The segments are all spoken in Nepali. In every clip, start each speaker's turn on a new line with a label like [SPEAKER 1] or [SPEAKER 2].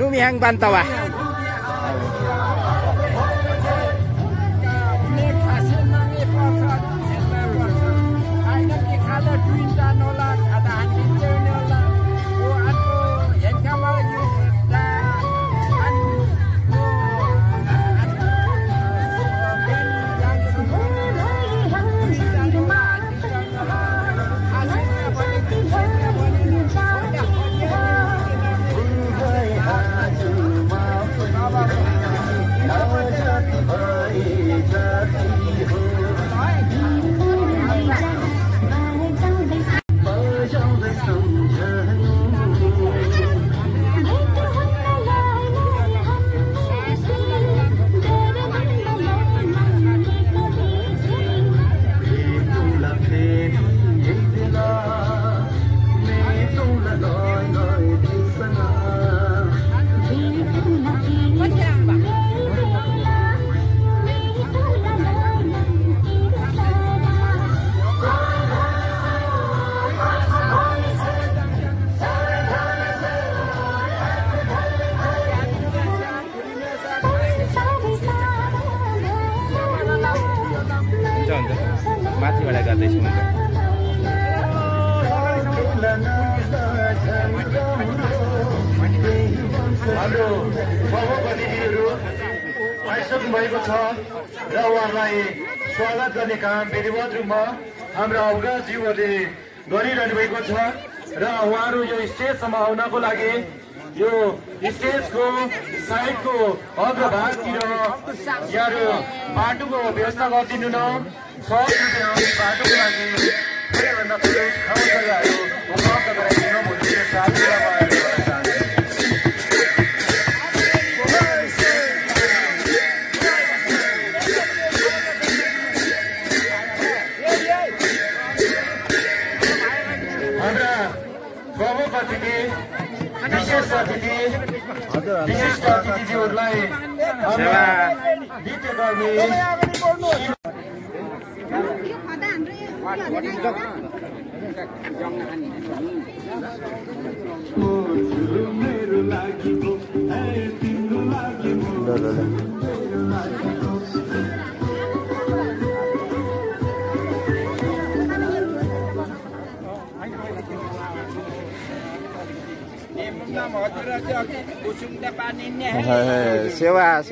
[SPEAKER 1] Numiang Bantawa.
[SPEAKER 2] माथिबाट गर्दैछु हुन्छ
[SPEAKER 3] हाम्रो सभापतिहरू आइसक्नु भएको छ र उहाँलाई स्वागत गर्ने काम विधिवत रूपमा हाम्रा अवगाजीहरूले गरिरहनु भएको छ र उहाँहरू यो स्टेजसम्म आउनको लागि यो स्टेजको साइडको अग्रभागतिर यहाँहरू बाटोको व्यवस्था गरिदिनु न बाटोको लागि सबैभन्दा ठुलो ठाउँ जग्गाहरू उपलब्ध गराइदिनु भोलिको साथीलाई हाम्रा सभापतिले विशिष्ट अतिथिज्यूहरूलाई नृत्य गर्ने
[SPEAKER 1] सेवा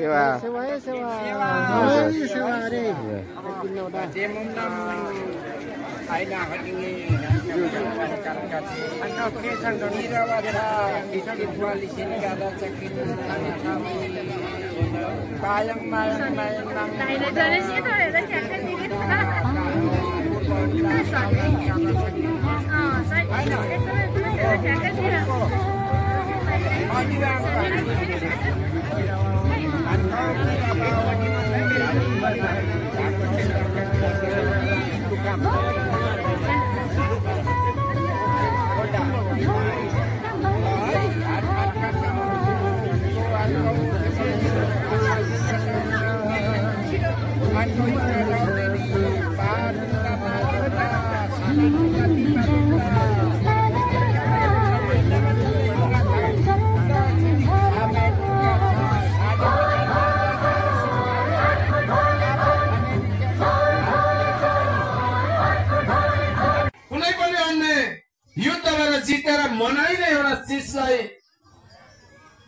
[SPEAKER 4] यसलाई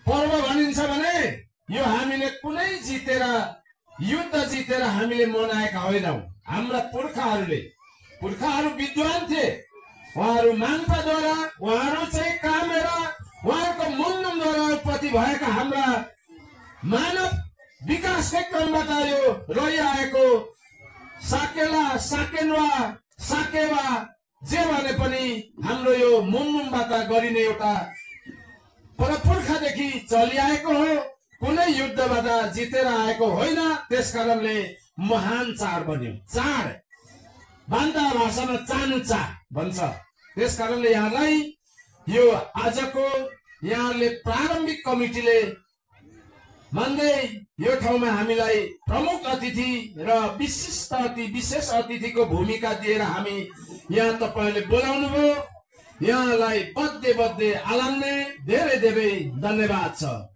[SPEAKER 4] पर्व भनिन्छ भने यो हामीले कुनै जितेर युद्ध जितेर हामीले मनाएका होइनौं। हाम्रा पुर्खाहरू विद्वान थिए, उहाँहरू माङ्पाद्वारा, उहाँहरू चाहिँ कामेर, उहाँहरूको मुन्नुमद्वारा उत्पत्ति भएका हाम्रा मानव विकासकै क्रमबाट यो रहिआएको साकेला, साकेन्वा, साकेवा जे भने पनि हाम्रो यो मुन्नुमबाट गरिने एउटा परपुर्खादेखि चलिआएको हो। कुनै युद्धबाट जितेर आएको होइन। त्यसकारणले महान चाड बन्यो। चाड बान्ता भाषामा चानु चा भन्छ। त्यसकारणले यहाँलाई यो आजको यहाँले प्रारम्भिक कमिटीले मान्दै यो ठाउँमा हामीलाई प्रमुख अतिथि र विशेष अतिथिको भूमिका दिएर हामी यहाँ तपाईले बोलाउनु भयो। यहाँलाई बद्दे आलान्ने धेरै धेरै धन्यवाद छ।